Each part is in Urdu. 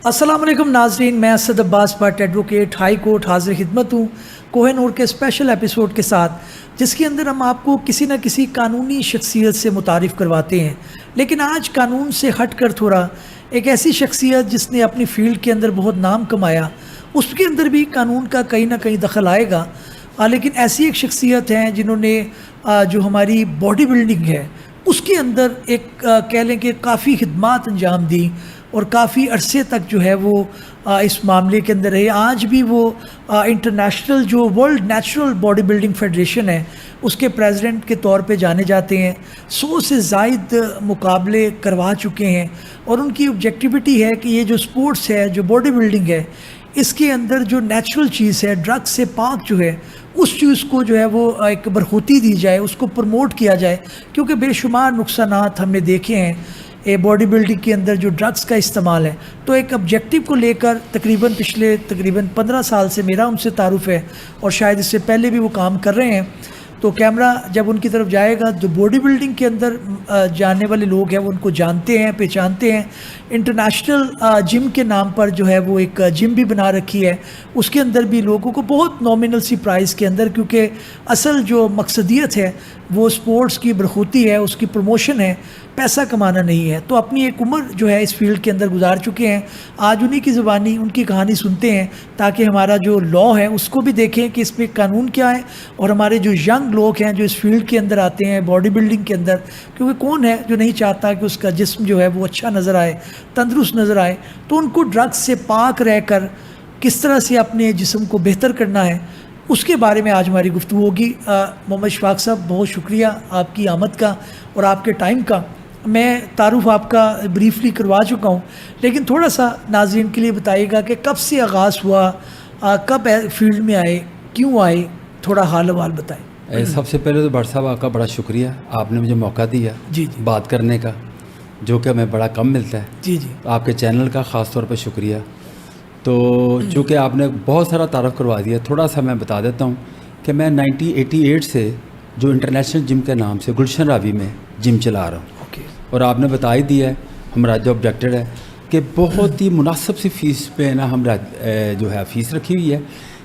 السلام علیکم ناظرین، میں اسد عباس بٹ ایڈوکیٹ ہائی کورٹ حاضر خدمت ہوں کوہ نور کے اسپیشل ایپیسوڈ کے ساتھ، جس کے اندر ہم آپ کو کسی نہ کسی قانونی شخصیت سے متعارف کرواتے ہیں۔ لیکن آج قانون سے ہٹ کر تھوڑا ایک ایسی شخصیت جس نے اپنی فیلڈ کے اندر بہت نام کمایا، اس کے اندر بھی قانون کا کہیں نہ کہیں دخل آئے گا۔ لیکن ایسی ایک شخصیت ہیں جنہوں نے جو ہماری باڈی بلڈنگ ہے اس کے اندر ایک کہہ لیں کہ کافی خدمات انجام دی اور کافی عرصے تک جو ہے وہ اس معاملے کے اندر رہے۔ آج بھی وہ انٹرنیشنل جو world natural body building federation ہے اس کے پریزیڈنٹ کے طور پہ جانے جاتے ہیں۔ 100 سے زائد مقابلے کروا چکے ہیں اور ان کی آبجیکٹیوٹی ہے کہ یہ جو سپورٹس ہے، جو باڈی بلڈنگ ہے، اس کے اندر جو نیچرل چیز ہے، ڈرگ سے پاک جو ہے، اس چیز کو جو ہے وہ ایک برخوتی دی جائے، اس کو پروموٹ کیا جائے، کیونکہ بے شمار نقصانات ہم نے دیکھے ہیں باڈی بلڈنگ کے اندر جو ڈرگس کا استعمال ہے۔ تو ایک آبجیکٹیو کو لے کر پچھلے 15 سال سے میرا ان سے تعارف ہے اور شاید اس سے پہلے بھی وہ کام کر رہے ہیں۔ تو کیمرہ جب ان کی طرف جائے گا، جو باڈی بلڈنگ کے اندر جاننے والے لوگ ہیں وہ ان کو جانتے ہیں، پہچانتے ہیں۔ انٹرنیشنل جم کے نام پر جو ہے وہ ایک جم بھی بنا رکھی ہے، اس کے اندر بھی لوگوں کو بہت نامنل سی پرائز کے اندر، کیونکہ اصل جو مقصدیت ہے وہ سپورٹس کی برخوتی ہے، اس کی پروموشن ہے، پیسہ کمانا نہیں ہے۔ تو اپنی ایک عمر جو ہے اس فیلڈ کے اندر گزار چکے ہیں۔ آج انہی کی زبانی ان کی کہانی سنتے ہیں تاکہ ہمارا جو لا ہے اس کو بھی دیکھیں کہ اس پہ قانون کیا ہے، اور ہمارے جو ینگ لوگ ہیں جو اس فیلڈ کے اندر آتے ہیں باڈی بلڈنگ کے اندر، کیونکہ کون ہے جو نہیں چاہتا کہ اس کا جسم جو ہے وہ اچھا نظر آئے، تندرست نظر آئے، تو ان کو ڈرگس سے پاک رہ کر کس طرح سے اپنے جسم کو بہتر کرنا ہے، اس کے بارے میں آج ہماری گفتگو ہوگی۔ محمد شفاق صاحب، بہت شکریہ آپ کی آمد کا اور آپ کے ٹائم کا۔ میں تعارف آپ کا بریفلی کروا چکا ہوں، لیکن تھوڑا سا ناظرین کے لیے بتائیے گا کہ کب سے آغاز ہوا، کب فیلڈ میں آئے، کیوں آئے، تھوڑا حال حوال بتائیں۔ سب سے پہلے تو بٹ صاحب آپ کا بڑا شکریہ، آپ نے مجھے موقع دیا جی بات کرنے کا، جو کہ ہمیں بڑا کم ملتا ہے۔ جی آپ کے چینل کا خاص طور پہ شکریہ۔ تو چونکہ آپ نے بہت سارا تعارف کروا دیا، تھوڑا سا میں بتا دیتا ہوں کہ میں 1988 سے جو انٹرنیشنل جم کے نام سے گلشن راوی میں جم چلا رہا ہوں، اور آپ نے بتا ہی دیا ہے، ہمارا جو آبجیکٹڈ ہے کہ بہت ہی مناسب سی فیس پہ نا ہم جو ہے فیس رکھی ہوئی ہے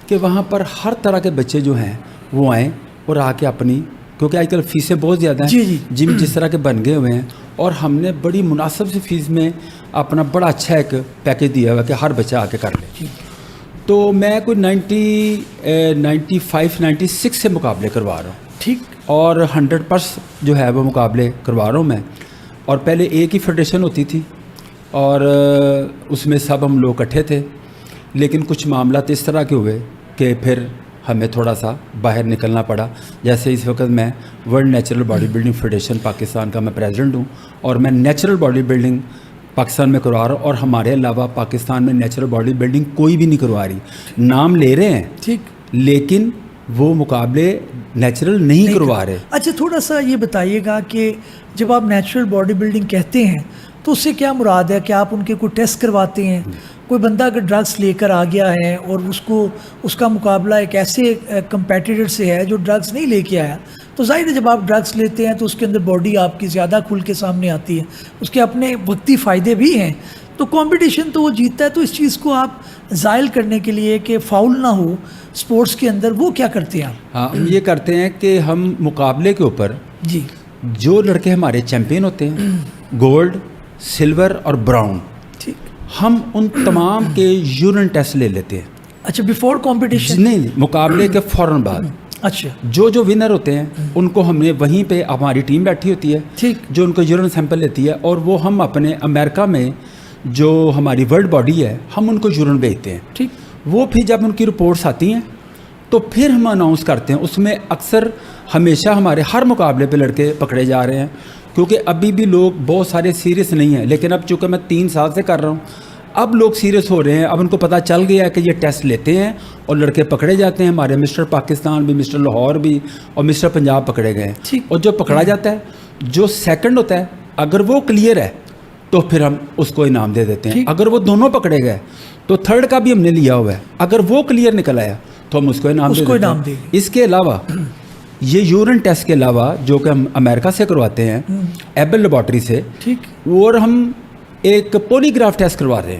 کہ وہاں پر ہر طرح کے بچے جو ہیں وہ آئیں اور آ کے اپنی، کیونکہ آج کل فیسیں بہت زیادہ ہیں، جم جس طرح کے بن گئے ہوئے ہیں، اور ہم نے بڑی مناسب سی فیس میں اپنا بڑا اچھا ایک پیکیج دیا ہوا کہ ہر بچہ آ کے کر لے۔ تو میں کوئی 96 سے مقابلے کروا رہا ہوں، ٹھیک، اور 100+ جو ہے وہ مقابلے کروا رہا ہوں میں۔ اور پہلے ایک ہی فیڈریشن ہوتی تھی اور اس میں سب ہم لوگ اکٹھے تھے، لیکن کچھ معاملات اس طرح کے ہوئے کہ پھر ہمیں تھوڑا سا باہر نکلنا پڑا۔ جیسے اس وقت میں world natural body building federation Pakistan کا میں پریزیڈنٹ ہوں، اور میں نیچرل باڈی بلڈنگ پاکستان میں کروا رہا ہوں، اور ہمارے علاوہ پاکستان میں نیچرل باڈی بلڈنگ کوئی بھی نہیں کروا رہی۔ نام لے رہے ہیں ٹھیک، لیکن وہ مقابلے نیچرل نہیں کروا رہے۔ اچھا، تھوڑا سا یہ بتائیے گا کہ جب آپ نیچرل باڈی بلڈنگ کہتے ہیں تو اس سے کیا مراد ہے؟ کہ آپ ان کے کوئی ٹیسٹ کرواتے ہیں؟ کوئی بندہ اگر ڈرگس لے کر آ گیا ہے اور اس کا مقابلہ ایک ایسے کمپیٹیٹر سے ہے جو ڈرگس نہیں لے کے آیا، تو ظاہر ہے جب آپ ڈرگس لیتے ہیں تو اس کے اندر باڈی آپ کی زیادہ کھل کے سامنے آتی ہے، اس کے اپنے وقتی فائدے بھی ہیں، تو کمپٹیشن تو وہ جیتتا ہے۔ تو اس چیز کو آپ زائل کرنے کے لیے کہ فاؤل نہ ہو سپورٹس کے اندر، وہ کیا کرتے ہیں آپ؟ ہاں، ہم یہ کرتے ہیں کہ ہم مقابلے کے اوپر جی، جو لڑکے ہمارے چیمپئن ہوتے ہیں، گولڈ، سلور اور براؤن، ٹھیک، ہم ان تمام کے یورین ٹیسٹ لے لیتے ہیں۔ اچھا، بیفور کمپٹیشن؟ نہیں، مقابلے کے فوراً بعد۔ اچھا، جو ونر ہوتے ہیں ان کو ہم نے وہیں پہ، ہماری ٹیم بیٹھی ہوتی ہے ٹھیک، جو ان کو یورین سیمپل لیتی ہے، اور وہ ہم اپنے امریکہ میں جو ہماری ورلڈ باڈی ہے ہم ان کو یورین بھیجتے ہیں، ٹھیک، وہ پھر جب ان کی رپورٹس آتی ہیں تو پھر ہم اناؤنس کرتے ہیں۔ اس میں اکثر ہمیشہ ہمارے ہر مقابلے پہ لڑکے پکڑے جا رہے ہیں، کیونکہ ابھی بھی لوگ بہت سارے سیریس نہیں ہیں، لیکن اب چونکہ میں 3 سال سے کر رہا ہوں، اب لوگ سیریس ہو رہے ہیں، اب ان کو پتہ چل گیا ہے کہ یہ ٹیسٹ لیتے ہیں اور لڑکے پکڑے جاتے ہیں۔ ہمارے مسٹر پاکستان بھی، مسٹر لاہور بھی اور مسٹر پنجاب پکڑے گئے ہیں، اور جو پکڑا جاتا ہے، جو سیکنڈ ہوتا ہے، اگر وہ کلیئر ہے تو پھر ہم اس کو انعام دے دیتے ہیں۔ اگر وہ دونوں پکڑے گئے تو تھرڈ کا بھی ہم نے لیا ہوا ہے، اگر وہ کلیئر نکل آیا تو ہم اس کو انعام دے دیتے ہیں۔ اس کے علاوہ یہ یورین ٹیسٹ کے علاوہ جو کہ ہم امریکہ سے کرواتے ہیں، ایبل لیبارٹری سے، اور ہم ایک پولیگراف ٹیسٹ کروا رہے ہیں